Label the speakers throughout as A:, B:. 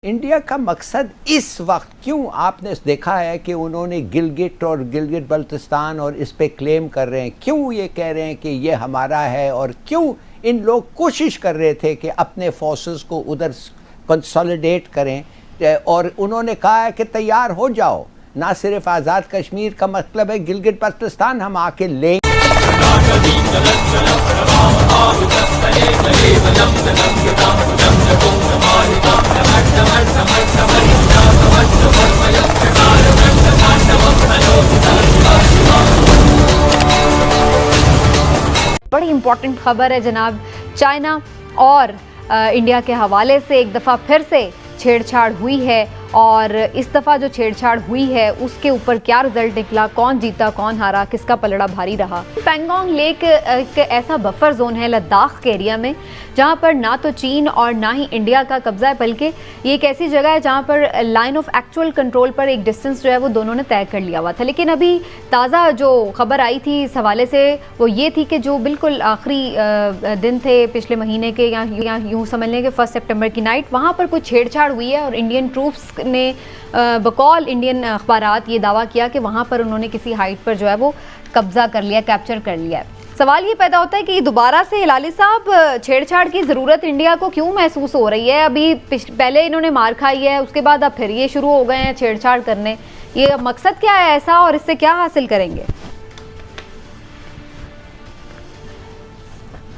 A: India का मकसद इस वक्त क्यों आपने देखा है कि उन्होंने गिलगिट और गिलगिट बल्तिस्तान और इस पे क्लेम कर रहे हैं, क्यों ये कह रहे हैं कि ये हमारा है, और क्यों इन लोग कोशिश कर रहे थे कि अपने फोर्सेस को उधर कंसोलिडेट करें, और उन्होंने कहा है कि तैयार हो जाओ, ना सिर्फ आज़ाद कश्मीर का मतलब है गिलगिट बल्तिस्तान हम आके लें।
B: बड़ी इंपॉर्टेंट खबर है जनाब, चाइना और इंडिया के हवाले से एक दफ़ा फिर से छेड़छाड़ हुई है, और इस दफ़ा जो छेड़छाड़ हुई है उसके ऊपर क्या रिजल्ट निकला, कौन जीता कौन हारा, किसका पलड़ा भारी रहा। पैंगोंग लेक एक ऐसा बफर जोन है लद्दाख के एरिया में जहाँ पर ना तो चीन और ना ही इंडिया का कब्जा है, बल्कि ये एक ऐसी जगह है जहाँ पर लाइन ऑफ एक्चुअल कंट्रोल पर एक डिस्टेंस जो है वो दोनों ने तय कर लिया हुआ था। लेकिन अभी ताज़ा जो खबर आई थी इस हवाले से वो ये थी कि जो बिल्कुल आखिरी दिन थे पिछले महीने के, या यूँ समझ लें कि 1 सितंबर की नाइट, वहाँ पर कुछ छेड़छाड़ हुई है और इंडियन ट्रूप्स ने बकौल इंडियन अखबारात ये दावा किया कि वहाँ पर उन्होंने किसी हाइट पर जो है वो कब्जा कर लिया, कैप्चर कर लिया है। सवाल ये पैदा होता है कि दोबारा से हिलाली साहब छेड़छाड़ की ज़रूरत इंडिया को क्यों महसूस हो रही है? अभी पहले इन्होंने मार खाई है, उसके बाद अब फिर ये शुरू हो गए हैं छेड़छाड़ करने। ये मकसद क्या है ऐसा, और इससे क्या हासिल करेंगे?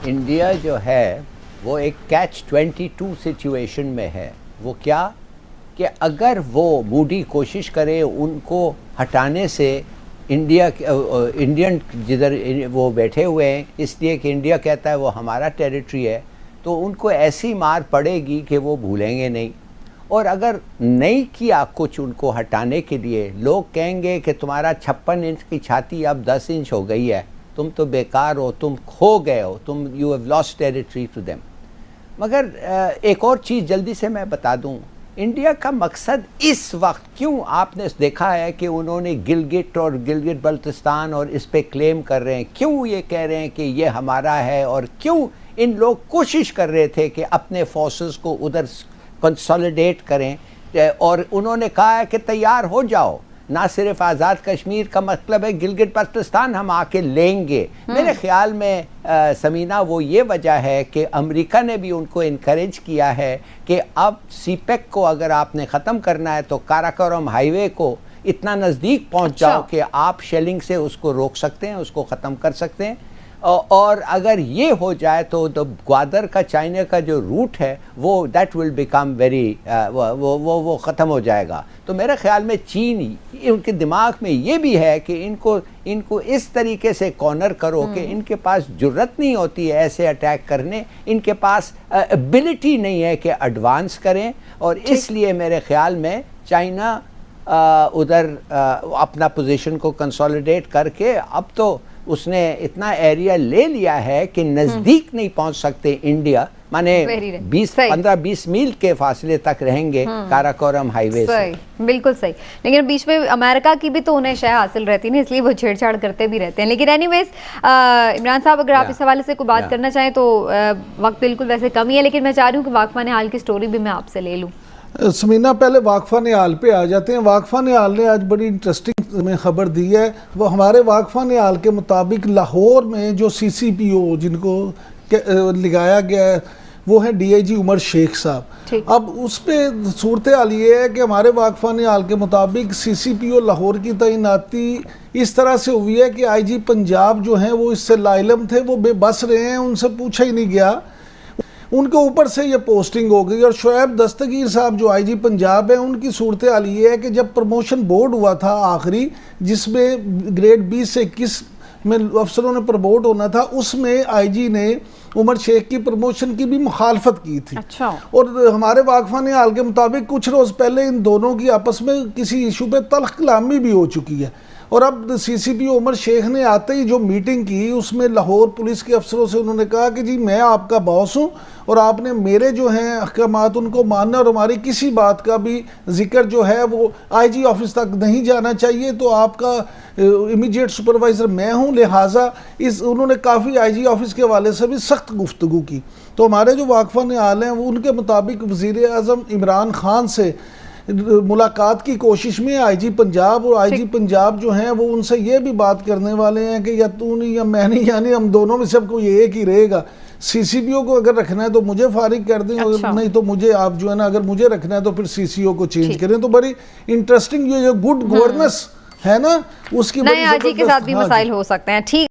A: इंडिया जो है वो एक कैच-22 सिचुएशन में है। वो क्या कि अगर वो मूडी कोशिश करे उनको हटाने से, इंडियन जिधर वो बैठे हुए हैं इसलिए कि इंडिया कहता है वो हमारा टेरिटरी है, तो उनको ऐसी मार पड़ेगी कि वो भूलेंगे नहीं। और अगर नहीं किया कुछ उनको हटाने के लिए, लोग कहेंगे कि तुम्हारा 56 इंच की छाती अब 10 इंच हो गई है, तुम तो बेकार हो, तुम खो गए हो, तुम you have lost territory to them. मगर एक और चीज़ जल्दी से मैं बता दूं, इंडिया का मकसद इस वक्त क्यों आपने देखा है कि उन्होंने गिलगिट और गिलगिट बल्तिस्तान और इस पे क्लेम कर रहे हैं, क्यों ये कह रहे हैं कि ये हमारा है, और क्यों इन लोग कोशिश कर रहे थे कि अपने फोर्सेस को उधर कंसोलिडेट करें, और उन्होंने कहा है कि तैयार हो जाओ, ना सिर्फ आज़ाद कश्मीर का मतलब है गिलगिट बल्तिस्तान हम आके लेंगे। मेरे ख्याल में समीना वो ये वजह है कि अमेरिका ने भी उनको इनकरेज किया है कि अब सीपेक को अगर आपने ख़त्म करना है तो काराकोरम हाईवे को इतना नज़दीक पहुंच जाओ कि आप शेलिंग से उसको रोक सकते हैं, उसको ख़त्म कर सकते हैं। और अगर ये हो जाए तो ग्वादर का चाइना का जो रूट है वो दैट विल बिकम वेरी वो ख़त्म हो जाएगा। तो मेरे ख्याल में चीन, उनके दिमाग में ये भी है कि इनको इस तरीके से कॉर्नर करो कि इनके पास जुर्रत नहीं होती है ऐसे अटैक करने, इनके पास एबिलिटी नहीं है कि एडवांस करें, और इसलिए मेरे ख्याल में चाइना उधर अपना पोजीशन को कंसोलिडेट करके अब तो उसने इतना एरिया ले लिया है कि नज़दीक नहीं पहुंच सकते इंडिया, माने 15-20 मील के फासले तक रहेंगे काराकोरम हाईवे से।
B: बिल्कुल सही। लेकिन बीच में अमेरिका की भी तो उन्हें शय हासिल रहती है ना, इसलिए वो छेड़छाड़ करते भी रहते हैं। लेकिन एनीवेज इमरान साहब, अगर आप इस हवाले से कोई बात करना चाहें तो वक्त बिल्कुल वैसे कम ही है, लेकिन मैं चाह रही हूँ कि वाकफा ने हाल की स्टोरी भी मैं आपसे ले लूँ।
C: समीना, पहले वाकफा निहाल पे आ जाते हैं। वाकफा निहाल ने आज बड़ी इंटरेस्टिंग में ख़बर दी है। वो हमारे वाकफा निहाल के मुताबिक लाहौर में जो CCPO जिनको लगाया गया है वो है DIG उमर शेख साहब। अब उस पर सूरत हाल ये है कि हमारे वाकफा निहाल के मुताबिक CCPO लाहौर की तैनाती इस तरह से हुई है कि IG पंजाब जो हैं वो इससे लाइलम थे, वो बेबस रहे हैं, उनसे पूछा ही नहीं गया, उनके ऊपर से ये पोस्टिंग हो गई। और शोएब दस्तगीर साहब जो IG पंजाब है, उनकी सूरत हाल ये है कि जब प्रमोशन बोर्ड हुआ था आखिरी, जिसमें ग्रेड 20 से 21 में अफसरों ने प्रमोट होना था, उसमें IG ने उमर शेख की प्रमोशन की भी मुखालफत की थी।
B: अच्छा।
C: और हमारे वाकफा ने हाल के मुताबिक कुछ रोज़ पहले इन दोनों की आपस में किसी इशू पे तल्ख कलामी भी हो चुकी है। और अब CCPO उमर शेख ने आते ही जो मीटिंग की उसमें लाहौर पुलिस के अफसरों से उन्होंने कहा कि जी मैं आपका बॉस हूँ और आपने मेरे जो हैं अहकामात उनको मानना, और हमारी किसी बात का भी जिक्र जो है वो IG ऑफिस तक नहीं जाना चाहिए, तो आपका इमीडिएट सुपरवाइज़र मैं हूँ, लिहाजा उन्होंने काफ़ी IG ऑफिस के हवाले से भी सख्त गुफ्तगू की। तो हमारे जो वाकफा निहाल हैं वो उनके मुताबिक वज़ीर आज़म इमरान खान से मुलाकात की कोशिश में आईजी पंजाब और आईजी पंजाब जो हैं वो उनसे ये भी बात करने वाले हैं कि या तू नहीं या मैं नहीं, यानी हम दोनों में सब कोई एक ही रहेगा। सीसीपीओ को अगर रखना है तो मुझे फारिग कर दें,
B: अच्छा।
C: नहीं तो मुझे आप जो है ना, अगर मुझे रखना है तो फिर सीसीओ को चेंज करें। तो बड़ी इंटरेस्टिंग जो गुड गवर्नेंस है ना उसकी
B: नए आईजी के साथ भी
C: हाँ जी।
B: मसाइल हो सकते हैं। ठीक।